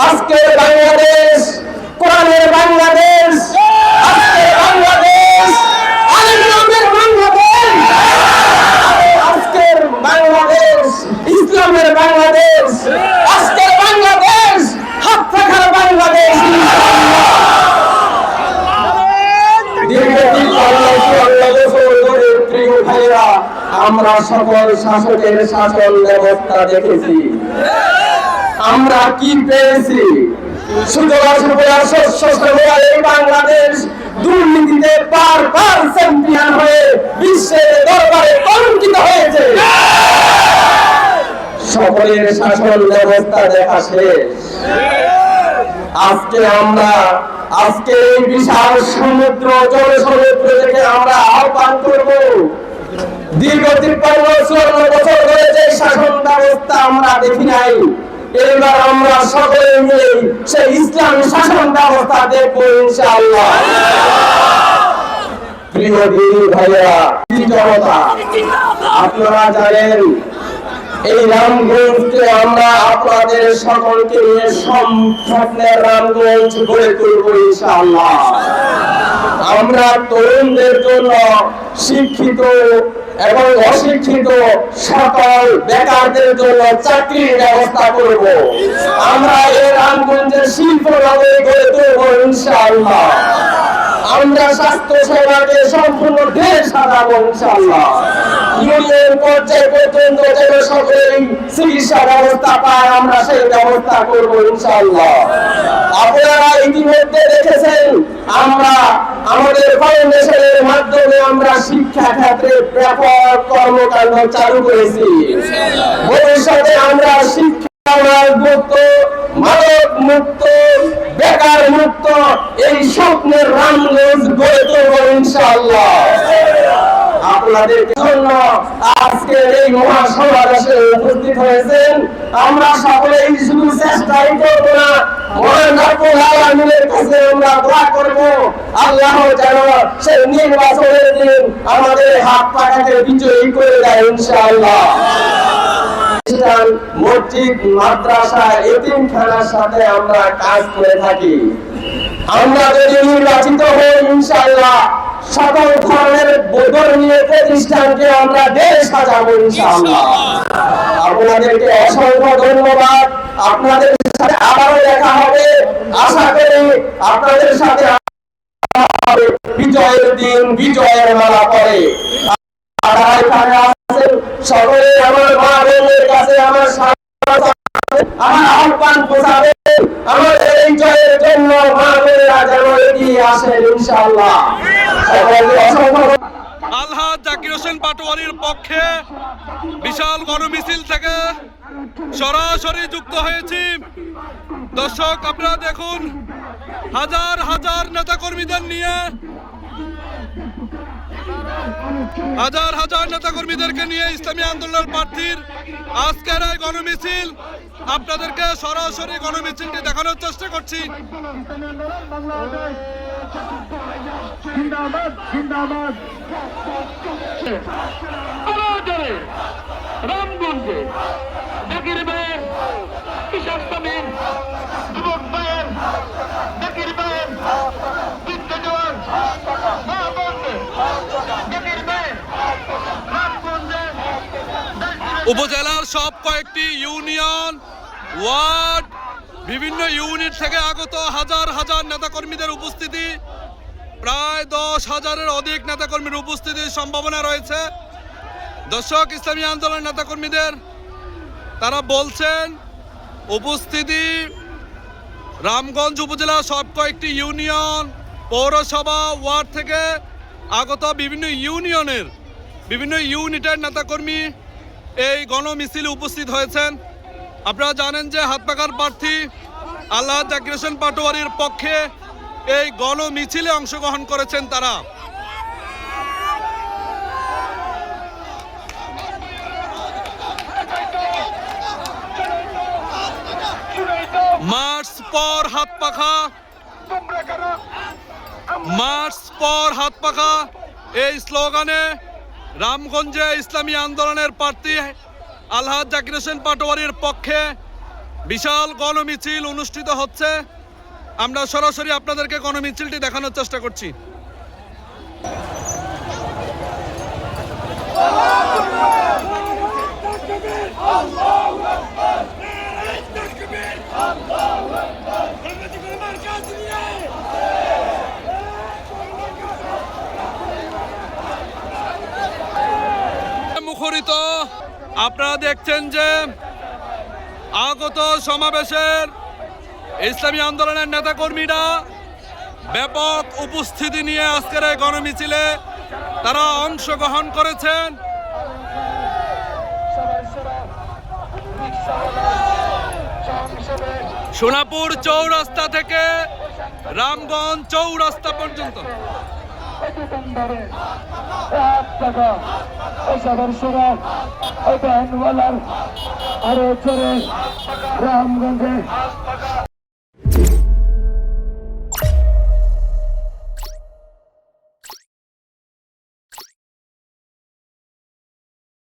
আজকের বাংলাদেশ কোরআনের বাংলাদেশ, আজকের বাংলাদেশ আলেমের বাংলাদেশ, আজকের বাংলাদেশ ইসলামের বাংলাদেশ, আজকের বাংলাদেশ হাত থাকার বাংলাদেশ। আমরা সকল শাসকের শাসন ব্যবস্থা দেখেছি, আমরা কি পেয়েছি? এই বাংলাদেশ দুর্নীতিতে বারবার চ্যাম্পিয়ন হয়ে বিশ্বের দরবারে কলঙ্কিত হয়েছে। সকলের শাসন ব্যবস্থা দেখা শেষ। আজকে এই বিশাল সমুদ্র জনসমুদ্র থেকে আমরা আহ্বান করব, দীর্ঘ 53-54 বছর ধরে যে শাসন ব্যবস্থা আমরা দেখি নাই, এবার আমরা সকলে মিলে সেই ইসলামী শাসন ব্যবস্থা দেখবো ইনশাআল্লাহ। প্রিয় দিদি ভাইয়েরা, কি জনতা, আপনারা জানেন এই রামগঞ্জকে আমরা আপনাদের সকলকে নিয়ে স্বপ্নের রামগঞ্জ গড়ে তুলবো ইনশাআল্লাহ। আমরা তরুণদের জন্য শিক্ষিত এবং অশিক্ষিত সকল বেকারদের জন্য চাকরির ব্যবস্থা করব। আমরা এই রামগঞ্জের শিল্প নগরী গড়ে তুলব ইনশাআল্লাহ। আমরা স্বাস্থ্য সেবাকে সম্পূর্ণ দেশ সাজাবো ইনশাআল্লাহ। ইউনিয়ন পর্যায়ে পর্যন্ত যেন সকলেই চিকিৎসা ব্যবস্থা পায়, আমরা সেই ব্যবস্থা করব ইনশাআল্লাহ। আপনারা ইতিমধ্যে দেখেছেন আমরা আমাদের ফাউন্ডেশনের মাধ্যমে আমরা শিক্ষা ক্ষেত্রে ব্যাপক কর্মকাণ্ড চালু করেছি। ভবিষ্যতে আমরা শিক্ষা মুক্ত, মাদক মুক্ত, বেকার মুক্ত এই স্বপ্নের রামগঞ্জ গড়ে তুলব ইনশাআল্লাহ। আপনাদের জন্য আজকে এই মহাসমাবেশে উপস্থিত হয়েছেন। আমরা সকলেই শুধু চেষ্টাই করবো না, মহান রব্বুল আলামিনের কাছে আমরা দোয়া করব, আল্লাহ যেন সেই নির্বাচনের দিন আমাদের হাত পাখাকে বিজয়ী করে দেয় ইনশাআল্লাহ। মসজিদ, মাদ্রাসা, এতিমখানার সাথে আমরা কাজ করে থাকি। আমরা যদি নির্বাচিত হই ইনশাআল্লাহ সকল ধরনের ধর্মীয় প্রতিষ্ঠানকে আমরা দেশ সাজাবো ইনশাআল্লাহ। আপনাদেরকে অসংখ্য ধন্যবাদ। আপনাদের সাথে আবারও দেখা হবে, আশা করি আপনাদের সাথে বিজয়ের দিন বিজয়ের মালা পরে। সকলে আমার মা বোনের কাছে আমার আহ্বান পৌঁছাবে, আমাদের এই জয়ের জন্য মা বোনেরা যেন এগিয়ে আসেন ইনশাআল্লাহ। আলহাজ জাকির হোসেন পাটোয়ারির পক্ষে বিশাল গণমিছিল থেকে সরাসরি যুক্ত হয়েছি। দর্শক, আপনারা দেখুন হাজার হাজার নেতাকর্মীদের নিয়ে, হাজার হাজার নেতাকর্মীদেরকে নিয়ে ইসলামী আন্দোলনের প্রার্থীর আজকের এই গণমিছিল। আপনাদেরকে সরাসরি গণমিছিলটি দেখানোর চেষ্টা করছি। রামগঞ্জে জাকির ভাইয়ের কিশোর সামিন যুবক ভাইয়ের জাকির ভাইয়ের বৃদ্ধ জওয়ান মা বোনদের জাকির ভাইয়ের রামগঞ্জে উপজেলার সব কয়েকটি ইউনিয়ন, ওয়ার্ড, বিভিন্ন ইউনিট থেকে আগত হাজার হাজার নেতাকর্মীদের উপস্থিতি, প্রায় 10,000-এর অধিক নেতাকর্মীর উপস্থিতির সম্ভাবনা রয়েছে। দর্শক, ইসলামী আন্দোলন নেতাকর্মীদের তারা বলছেন উপস্থিতি রামগঞ্জ উপজেলার সব কয়েকটি ইউনিয়ন, পৌরসভা, ওয়ার্ড থেকে আগত বিভিন্ন ইউনিয়নের বিভিন্ন ইউনিটের নেতাকর্মী এই গণমিছিলে উপস্থিত হয়েছেন। আপনারা জানেন যে হাতপাখার প্রার্থী আলহাজ জাকির হোসেন পাটোয়ারির পক্ষে এই গণমিছিলে অংশগ্রহণ করেছেন তারা। মার্চ পর হাতপাখা, মার্চ পর হাতপাখা এই স্লোগানে রামগঞ্জে ইসলামী আন্দোলনের প্রার্থী আলহাজ জাকির হোসেন পাটোয়ারির পক্ষে বিশাল গণমিছিল অনুষ্ঠিত হচ্ছে। আমরা সরাসরি আপনাদেরকে গণমিছিলটি দেখানোর চেষ্টা করছি। মুখরিত আপনারা দেখছেন যে আগত সমাবেশের ইসলামী আন্দোলনের নেতাকর্মীরা ব্যাপক উপস্থিতি নিয়ে আজকের এই গণমিছিলে তারা অংশগ্রহণ করেছেন। সোনাপুর চৌরাস্তা থেকে রামগঞ্জ চৌরাস্তা পর্যন্ত রামগঞ্জে